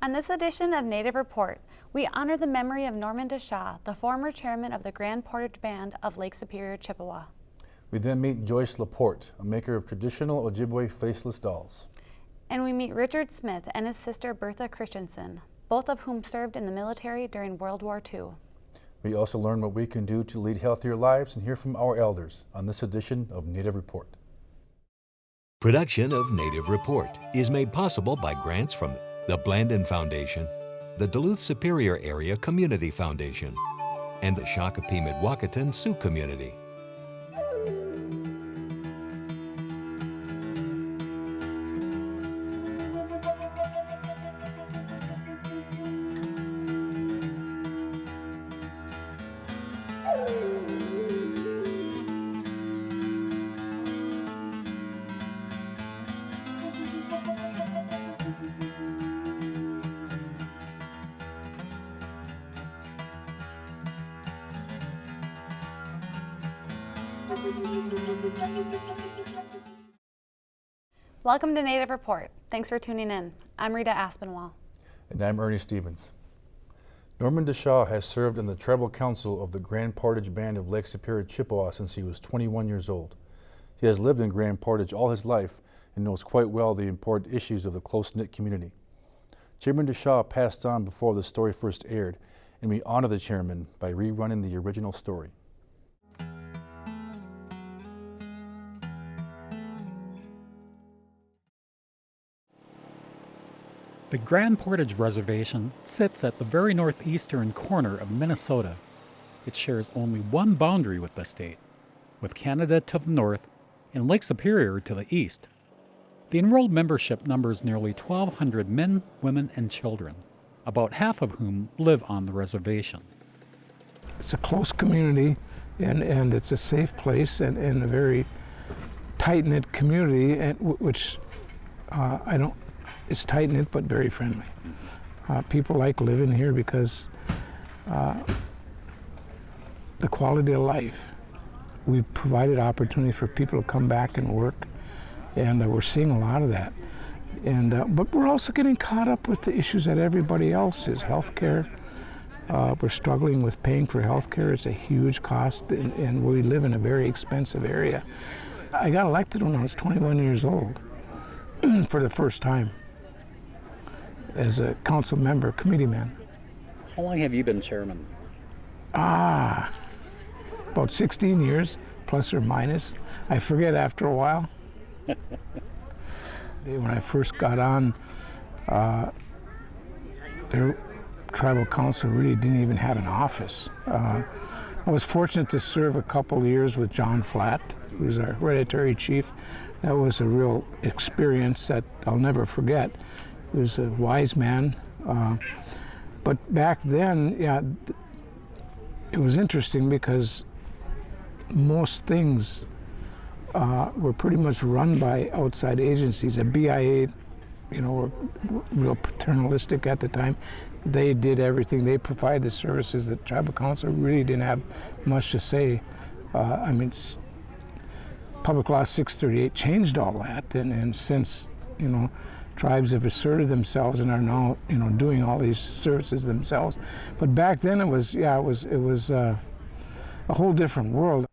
On this edition of Native Report, we honor the memory of Norman Deschampe, the former chairman of the Grand Portage Band of Lake Superior, Chippewa. We then meet Joyce LaPorte, a maker of traditional Ojibwe faceless dolls. And we meet Richard Smith and his sister Bertha Christensen, both of whom served in the military during World War II. We also learn what we can do to lead healthier lives and hear from our elders on this edition of Native Report. Production of Native Report is made possible by grants from the Blandin Foundation, the Duluth Superior Area Community Foundation, and the Shakopee-Mdewakanton Sioux Community. Welcome to Native Report. Thanks for tuning in. I'm Rita Aspinwall. And I'm Ernie Stevens. Norman Deschampe has served in the Tribal Council of the Grand Portage Band of Lake Superior, Chippewa since he was 21 years old. He has lived in Grand Portage all his life and knows quite well the important issues of the close-knit community. Chairman Deschampe passed on before the story first aired, and we honor the chairman by rerunning the original story. The Grand Portage Reservation sits at the very northeastern corner of Minnesota. It shares only one boundary with the state, with Canada to the north and Lake Superior to the east. The enrolled membership numbers nearly 1,200 men, women, and children, about half of whom live on the reservation. It's a close community, and it's a safe place and a very tight-knit community, which it's tight-knit but very friendly. People like living here because the quality of life. We've provided opportunity for people to come back and work, and we're seeing a lot of that. But we're also getting caught up with the issues that everybody else is. Healthcare, we're struggling with paying for healthcare. It's a huge cost, and we live in a very expensive area. I got elected when I was 21 years old for the first time as a council member, committee man. How long have you been chairman? About 16 years, plus or minus. I forget after a while. When I first got on, their tribal council really didn't even have an office. I was fortunate to serve a couple of years with John Flatt, who was our hereditary chief. That was a real experience that I'll never forget. He was a wise man. But back then, yeah, it was interesting because most things were pretty much run by outside agencies. A BIA, were real paternalistic at the time. They did everything. They provided the services. The tribal council really didn't have much to say. Public Law 638 changed all that, and since, tribes have asserted themselves and are now, doing all these services themselves. But back then it was a whole different world.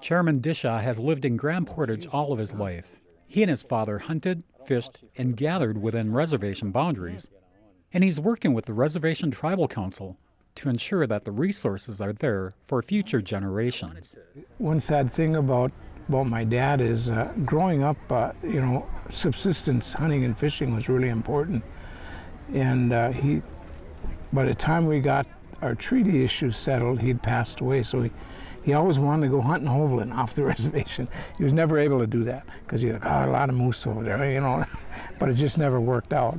Chairman Deschampe has lived in Grand Portage all of his life. He and his father hunted, fished, and gathered within reservation boundaries, and he's working with the Reservation Tribal Council to ensure that the resources are there for future generations. One sad thing about my dad is growing up, subsistence hunting and fishing was really important. And by the time we got our treaty issues settled, he'd passed away. So he always wanted to go hunting hoveling off the reservation. He was never able to do that because he had a lot of moose over there, but it just never worked out.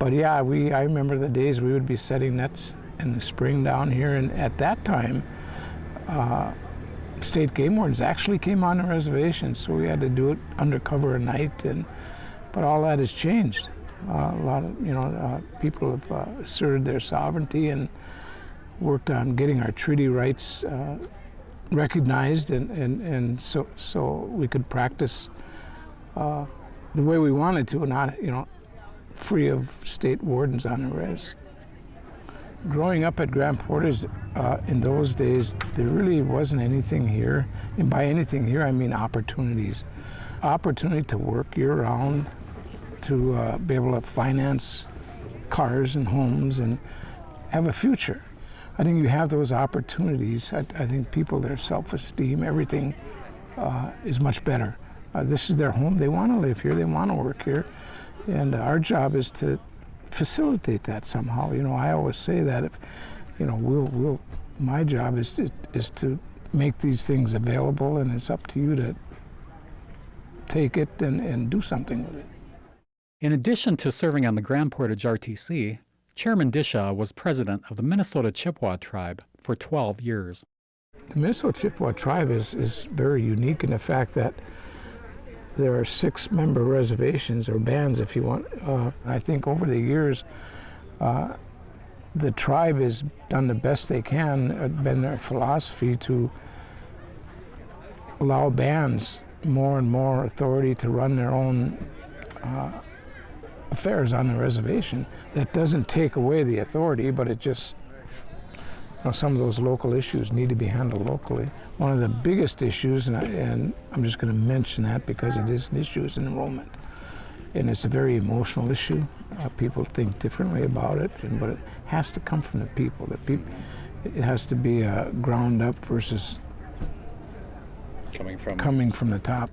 But yeah, I remember the days we would be setting nets in the spring down here, and at that time, state game wardens actually came on the reservation, so we had to do it undercover at night. But all that has changed. A lot of people have asserted their sovereignty and worked on getting our treaty rights recognized, and so we could practice the way we wanted to, not free of state wardens on arrest. Growing up at Grand Portage, in those days, there really wasn't anything here. And by anything here, I mean opportunities. Opportunity to work year-round, to be able to finance cars and homes and have a future. I think you have those opportunities. I think people, their self-esteem, everything is much better. This is their home. They want to live here. They want to work here. And our job is to facilitate that somehow. You know, I always say that if, you know, my job is to make these things available, and it's up to you to take it and do something with it. In addition to serving on the Grand Portage RTC, Chairman Deschampe was president of the Minnesota Chippewa tribe for 12 years. The Minnesota Chippewa tribe is very unique in the fact that there are 6 member reservations, or bands if you want. I think over the years, the tribe has done the best they can. It's been their philosophy to allow bands more and more authority to run their own affairs on the reservation. That doesn't take away the authority, but it just, you know, some of those local issues need to be handled locally. One of the biggest issues, and I'm just going to mention that because it is an issue, is enrollment. And it's a very emotional issue. People think differently about it, but it has to come from the people. It has to be ground up versus coming from the top.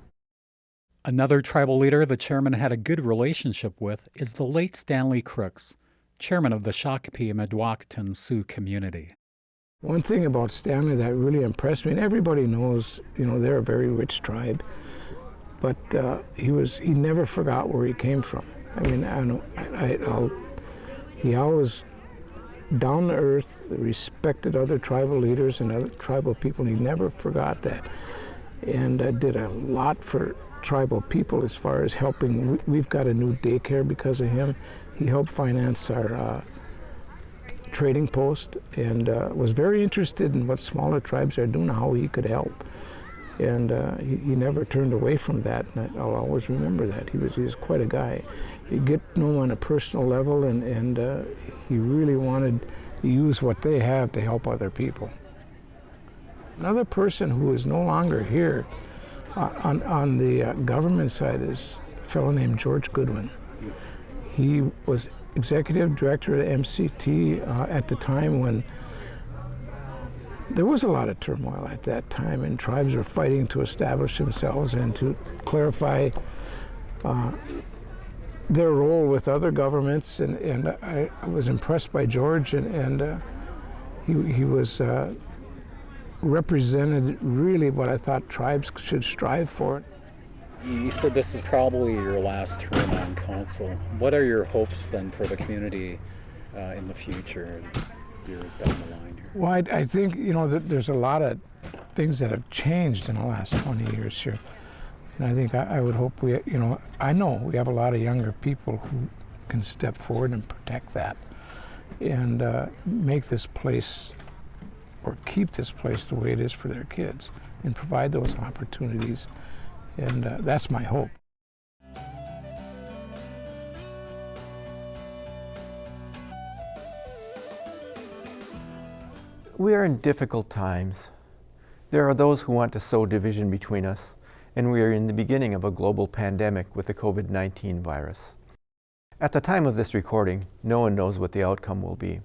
Another tribal leader the chairman had a good relationship with is the late Stanley Crooks, chairman of the Shakopee Mdewakanton Sioux community. One thing about Stanley that really impressed me, and everybody knows, you know, they're a very rich tribe, but he never forgot where he came from. I mean, he always down to earth, respected other tribal leaders and other tribal people, and he never forgot that. And did a lot for tribal people as far as helping. We've got a new daycare because of him. He helped finance our trading post, and was very interested in what smaller tribes are doing, how he could help. And he never turned away from that, and I'll always remember that. He was quite a guy. You get to know him on a personal level, and he really wanted to use what they have to help other people. Another person who is no longer here on the government side is a fellow named George Goodwin. He was executive director at MCT at the time when there was a lot of turmoil at that time, and tribes were fighting to establish themselves and to clarify their role with other governments. And I was impressed by George, and he was represented really what I thought tribes should strive for. You said this is probably your last term on council. What are your hopes then for the community in the future, years down the line here? Well, I think, you know, there's a lot of things that have changed in the last 20 years here. And I think I would hope I know we have a lot of younger people who can step forward and protect that and make this place, or keep this place the way it is for their kids, and provide those opportunities. And that's my hope. We are in difficult times. There are those who want to sow division between us, and we are in the beginning of a global pandemic with the COVID-19 virus. At the time of this recording, no one knows what the outcome will be.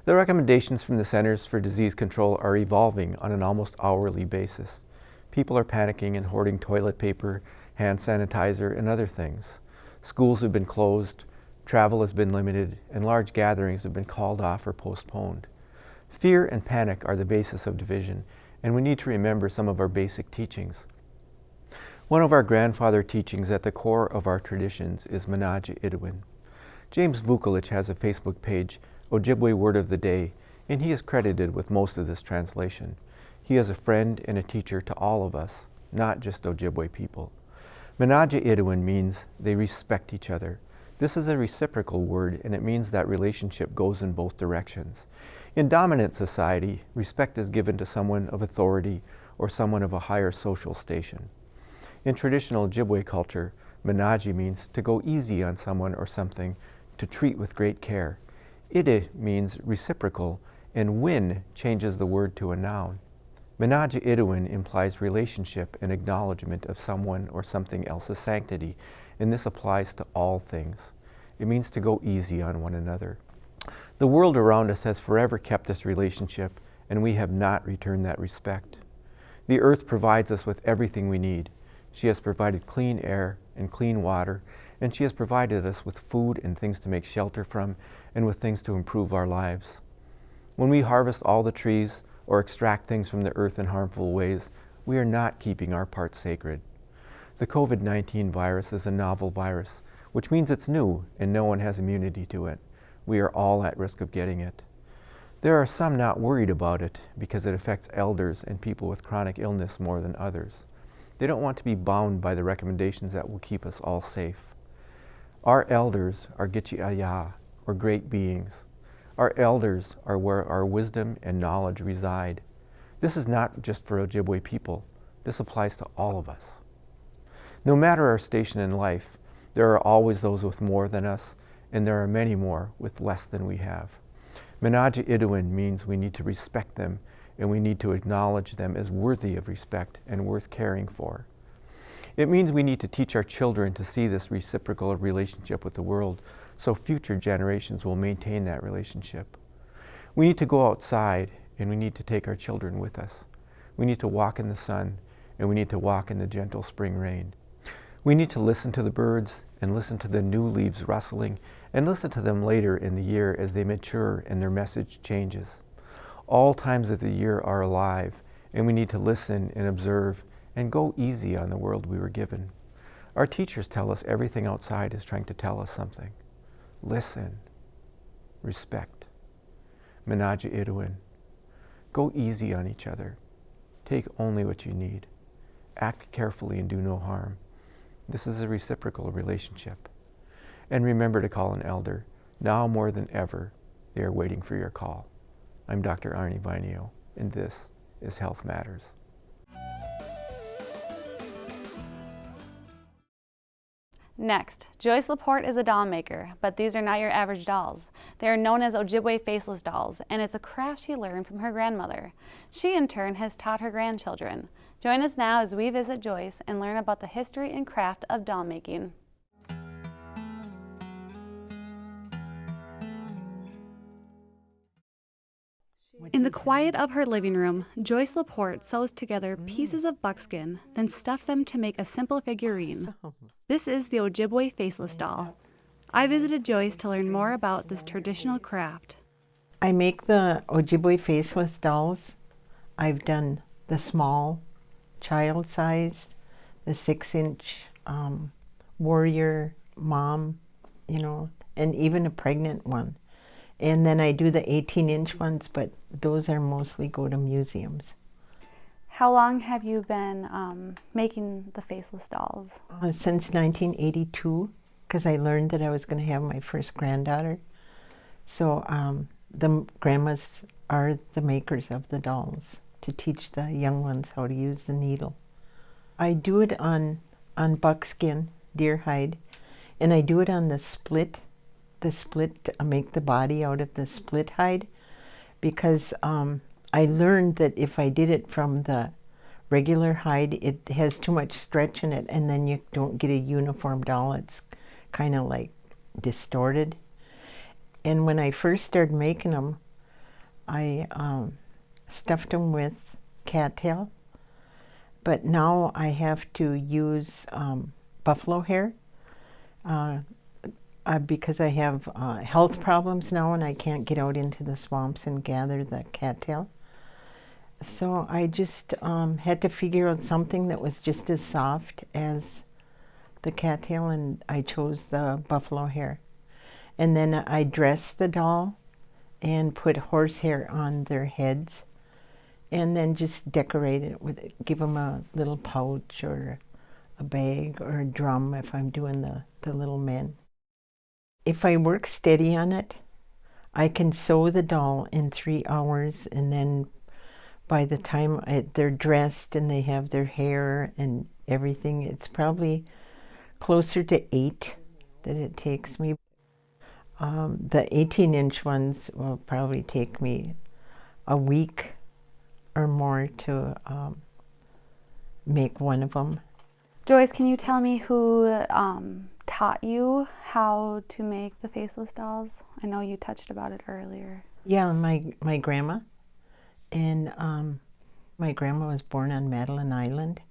The recommendations from the Centers for Disease Control are evolving on an almost hourly basis. People are panicking and hoarding toilet paper, hand sanitizer, and other things. Schools have been closed, travel has been limited, and large gatherings have been called off or postponed. Fear and panic are the basis of division, and we need to remember some of our basic teachings. One of our grandfather teachings at the core of our traditions is Menage Idwin. James Vukolich has a Facebook page, Ojibwe Word of the Day, and he is credited with most of this translation. He is a friend and a teacher to all of us, not just Ojibwe people. Menage Idwin means they respect each other. This is a reciprocal word, and it means that relationship goes in both directions. In dominant society, respect is given to someone of authority or someone of a higher social station. In traditional Ojibwe culture, Menaji means to go easy on someone or something, to treat with great care. Ide means reciprocal, and win changes the word to a noun. Menaji Idewin implies relationship and acknowledgement of someone or something else's sanctity, and this applies to all things. It means to go easy on one another. The world around us has forever kept this relationship, and we have not returned that respect. The earth provides us with everything we need. She has provided clean air and clean water, and she has provided us with food and things to make shelter from, and with things to improve our lives. When we harvest all the trees or extract things from the earth in harmful ways, we are not keeping our part sacred. The COVID-19 virus is a novel virus, which means it's new and no one has immunity to it. We are all at risk of getting it. There are some not worried about it because it affects elders and people with chronic illness more than others. They don't want to be bound by the recommendations that will keep us all safe. Our elders are Gichi-Aya, or great beings. Our elders are where our wisdom and knowledge reside. This is not just for Ojibwe people. This applies to all of us. No matter our station in life, there are always those with more than us, and there are many more with less than we have. Menaji Idewin means we need to respect them, and we need to acknowledge them as worthy of respect and worth caring for. It means we need to teach our children to see this reciprocal relationship with the world so future generations will maintain that relationship. We need to go outside, and we need to take our children with us. We need to walk in the sun, and we need to walk in the gentle spring rain. We need to listen to the birds and listen to the new leaves rustling and listen to them later in the year as they mature and their message changes. All times of the year are alive, and we need to listen and observe and go easy on the world we were given. Our teachers tell us everything outside is trying to tell us something. Listen. Respect. Menaji Idewin. Go easy on each other. Take only what you need. Act carefully and do no harm. This is a reciprocal relationship. And remember to call an elder. Now more than ever, they are waiting for your call. I'm Dr. Arnie Vainio, and this is Health Matters. Next, Joyce LaPorte is a doll maker, but these are not your average dolls. They are known as Ojibwe faceless dolls, and it's a craft she learned from her grandmother. She, in turn, has taught her grandchildren. Join us now as we visit Joyce and learn about the history and craft of doll making. In the quiet of her living room, Joyce LaPorte sews together pieces of buckskin, then stuffs them to make a simple figurine. This is the Ojibwe faceless doll. I visited Joyce to learn more about this traditional craft. I make the Ojibwe faceless dolls. I've done the small, child-sized, the 6-inch warrior mom, and even a pregnant one. And then I do the 18-inch ones, but those are mostly go to museums. How long have you been making the faceless dolls? Since 1982, because I learned that I was going to have my first granddaughter. So the grandmas are the makers of the dolls to teach the young ones how to use the needle. I do it on buckskin, deer hide, and I do it on the split, make the body out of the split hide, because I learned that if I did it from the regular hide, it has too much stretch in it, and then you don't get a uniform doll. It's kind of like distorted. And when I first started making them, I stuffed them with cattail, but now I have to use buffalo hair because I have health problems now and I can't get out into the swamps and gather the cattail. So I just had to figure out something that was just as soft as the cattail, and I chose the buffalo hair. And then I dress the doll and put horsehair on their heads, and then just decorate it with it. Give them a little pouch or a bag or a drum if I'm doing the little men. If I work steady on it, I can sew the doll in 3 hours, and then by the time they're dressed and they have their hair and everything, it's probably closer to 8 that it takes me. The 18-inch ones will probably take me a week or more to make one of them. Joyce, can you tell me who taught you how to make the faceless dolls? I know you touched about it earlier. Yeah, my grandma. And my grandma was born on Madeline Island.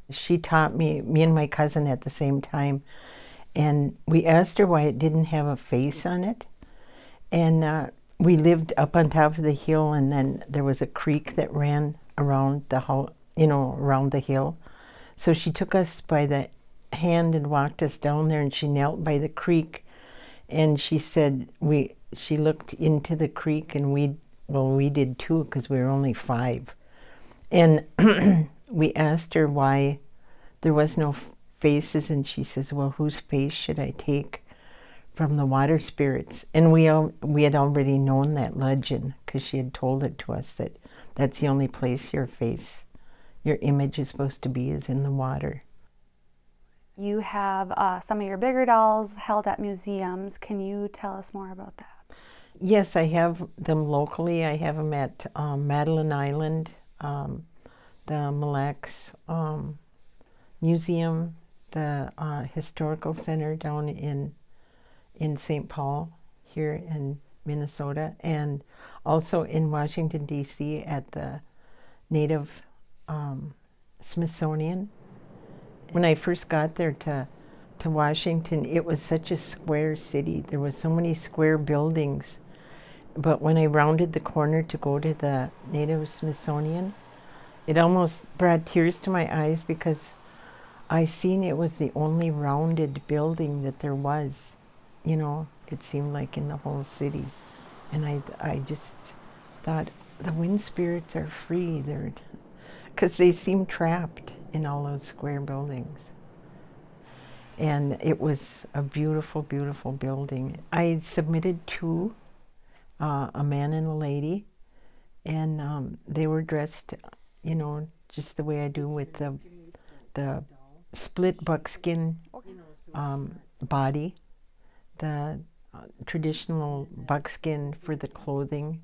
She taught me and my cousin at the same time. And we asked her why it didn't have a face on it. And we lived up on top of the hill, and then there was a creek that ran around the around the hill. So she took us by the hand and walked us down there, and she knelt by the creek, and she said she looked into the creek, and we did too, because we were only 5. And we asked her why there was no faces, and she says, well, whose face should I take from the water spirits? And we had already known that legend, because she had told it to us, that that's the only place your image is supposed to be, is in the water. You have some of your bigger dolls held at museums. Can you tell us more about that? Yes, I have them locally. I have them at Madeline Island, the Mille Lacs Museum, the Historical Center down in St. Paul here in Minnesota, and also in Washington, D.C. at the Native Smithsonian. When I first got there to Washington, it was such a square city. There was so many square buildings. But when I rounded the corner to go to the Native Smithsonian, it almost brought tears to my eyes, because I seen it was the only rounded building that there was. You know, it seemed like in the whole city. And I just thought, the wind spirits are free. Because they seem trapped in all those square buildings. And it was a beautiful, beautiful building. I submitted 2, a man and a lady, and they were dressed, just the way I do, with the split buckskin body, the traditional buckskin for the clothing.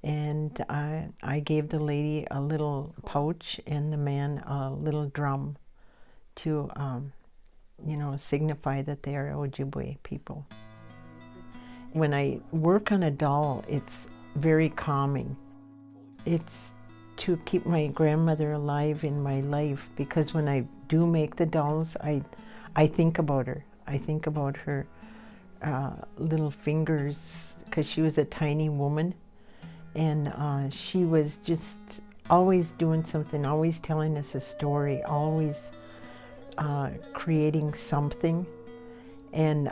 And I gave the lady a little pouch and the man a little drum to, signify that they are Ojibwe people. When I work on a doll, it's very calming. It's to keep my grandmother alive in my life, because when I do make the dolls, I think about her. I think about her little fingers, because she was a tiny woman. And she was just always doing something, always telling us a story, always creating something. And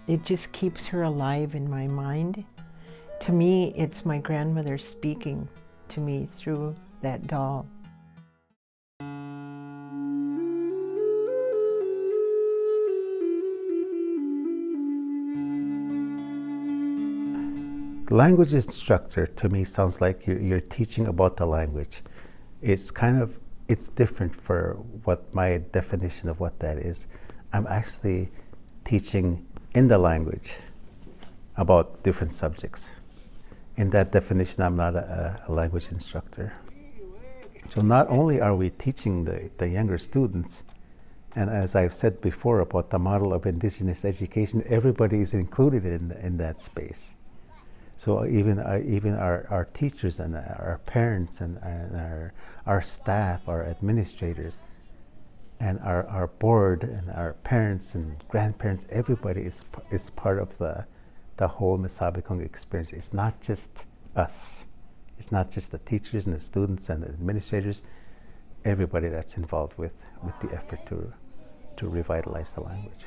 it just keeps her alive in my mind. To me, it's my grandmother speaking to me through that doll. Language instructor to me sounds like you're teaching about the language. It's different for what my definition of what that is. I'm actually teaching in the language about different subjects. In that definition, I'm not a language instructor. So not only are we teaching the younger students, and as I've said before about the model of Indigenous education, everybody is included in that space. So even our teachers and our parents and our staff, our administrators, and our board and our parents and grandparents, everybody is part of the whole Misabikong experience. It's not just us. It's not just the teachers and the students and the administrators. Everybody that's involved with the effort to revitalize the language.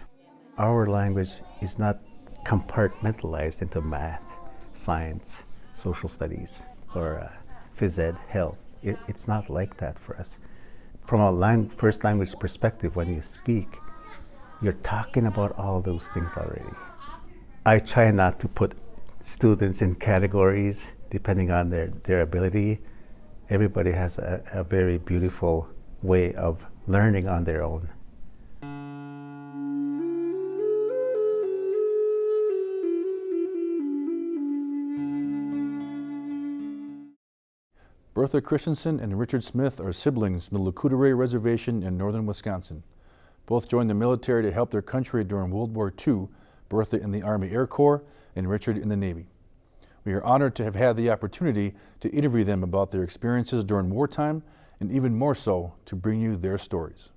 Our language is not compartmentalized into math, science, social studies, or phys ed, health. It's not like that for us. From a first language perspective, when you speak, you're talking about all those things already. I try not to put students in categories depending on their ability. Everybody has a very beautiful way of learning on their own. Bertha Christensen and Richard Smith are siblings from the Lakota Reservation in northern Wisconsin. Both joined the military to help their country during World War II, Bertha in the Army Air Corps and Richard in the Navy. We are honored to have had the opportunity to interview them about their experiences during wartime and even more so to bring you their stories.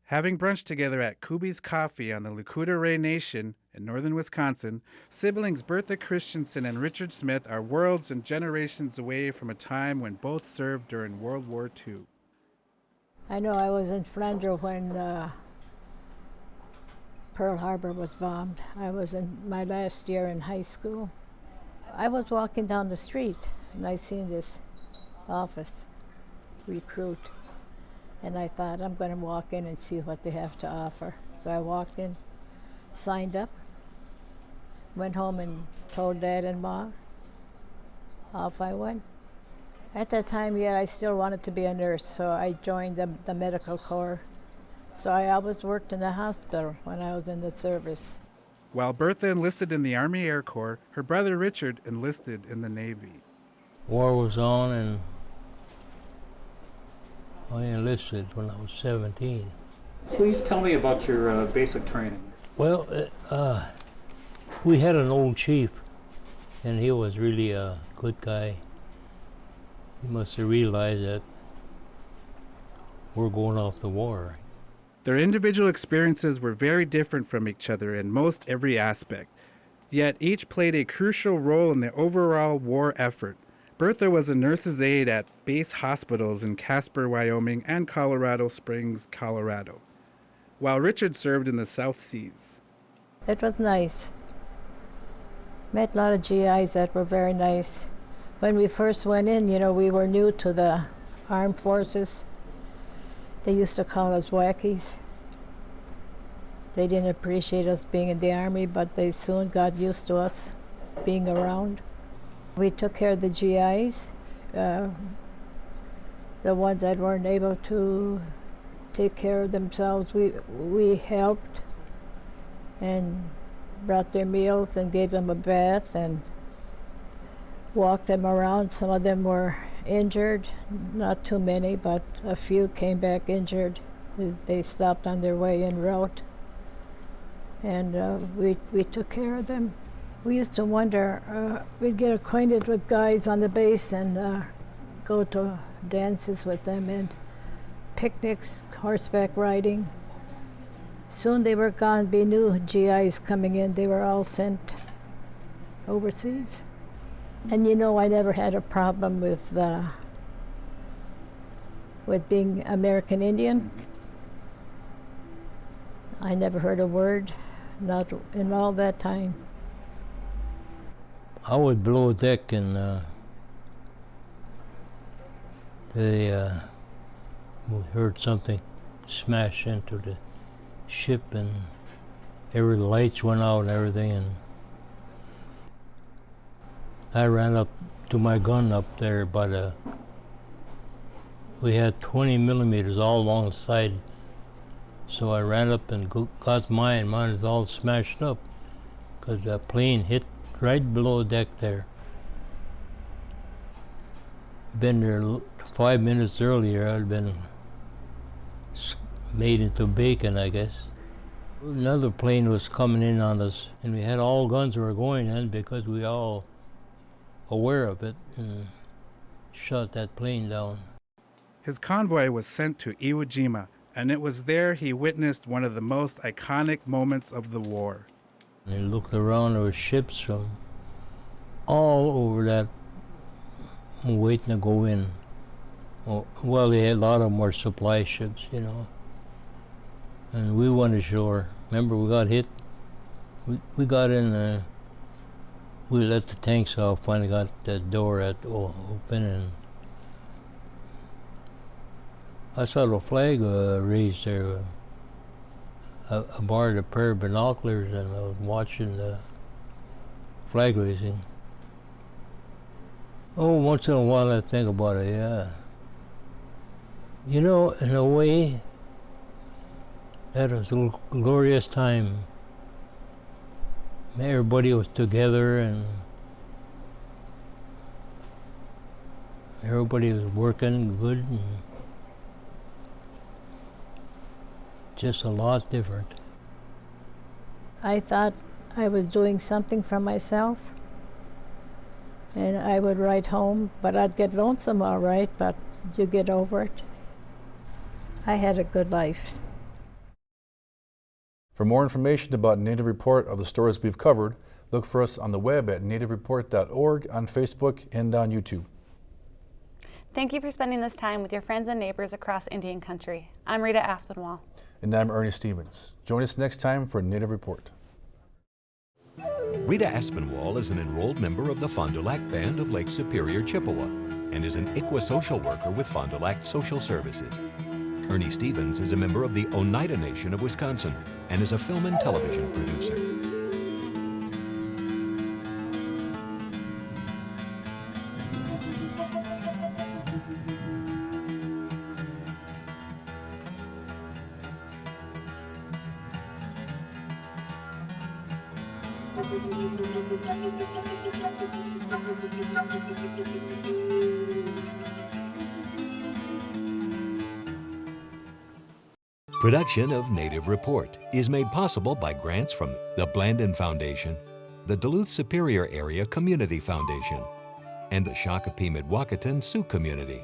Having brunch together at Kubi's Coffee on the Lakota Ray Nation in northern Wisconsin, siblings Bertha Christensen and Richard Smith are worlds and generations away from a time when both served during World War II. I know I was in Flandre when Pearl Harbor was bombed. I was in my last year in high school. I was walking down the street and I seen this office recruit. And I thought, I'm going to walk in and see what they have to offer. So I walked in, signed up, went home and told Dad and Ma. Off I went. At that time, I still wanted to be a nurse, so I joined the medical corps. So I always worked in the hospital when I was in the service. While Bertha enlisted in the Army Air Corps, her brother Richard enlisted in the Navy. War was on and I enlisted when I was 17. Please tell me about your basic training. Well, we had an old chief, and he was really a good guy. He must have realized that we're going off to war. Their individual experiences were very different from each other in most every aspect, yet each played a crucial role in the overall war effort. Bertha was a nurse's aide at base hospitals in Casper, Wyoming, and Colorado Springs, Colorado, while Richard served in the South Seas. It was nice. Met a lot of GIs that were very nice. When we first went in, we were new to the armed forces. They used to call us wackies. They didn't appreciate us being in the Army, but they soon got used to us being around. We took care of the GIs, the ones that weren't able to take care of themselves. We helped and brought their meals and gave them a bath and walked them around. Some of them were injured, not too many, but a few came back injured. They stopped on their way en route, and we took care of them. We used to wonder, we'd get acquainted with guys on the base and go to dances with them and picnics, horseback riding. Soon they were gone, be new GIs coming in. They were all sent overseas. And I never had a problem with being American Indian. I never heard a word, not in all that time. I would blow a deck and we heard something smash into the ship and the lights went out and everything, and I ran up to my gun up there, but we had 20 millimeters all along the side, so I ran up and got mine. Mine is all smashed up because the plane hit right below the deck there. Been there 5 minutes earlier, I'd been made into bacon, I guess. Another plane was coming in on us, and we had all guns were going in because we all aware of it and shot that plane down. His convoy was sent to Iwo Jima, and it was there he witnessed one of the most iconic moments of the war. And he looked around, there were ships from all over that waiting to go in. Well, they had a lot of them were supply ships, and we went ashore. Remember, we got hit. We got in, we let the tanks off, finally got the door open, and I saw the flag raised there. I borrowed a pair of binoculars and I was watching the flag raising. Once in a while I think about it, yeah. In a way, that was a glorious time. Everybody was together and everybody was working good and just a lot different. I thought I was doing something for myself, and I would write home, but I'd get lonesome all right, but you get over it. I had a good life. For more information about Native Report or the stories we've covered, look for us on the web at nativereport.org, on Facebook, and on YouTube. Thank you for spending this time with your friends and neighbors across Indian Country. I'm Rita Aspinwall. And I'm Ernie Stevens. Join us next time for Native Report. Rita Aspinwall is an enrolled member of the Fond du Lac Band of Lake Superior, Chippewa, and is an ICWA social worker with Fond du Lac Social Services. Ernie Stevens is a member of the Oneida Nation of Wisconsin and is a film and television producer. Production of Native Report is made possible by grants from the Blandin Foundation, the Duluth Superior Area Community Foundation, and the Shakopee-Mdewakanton Sioux Community.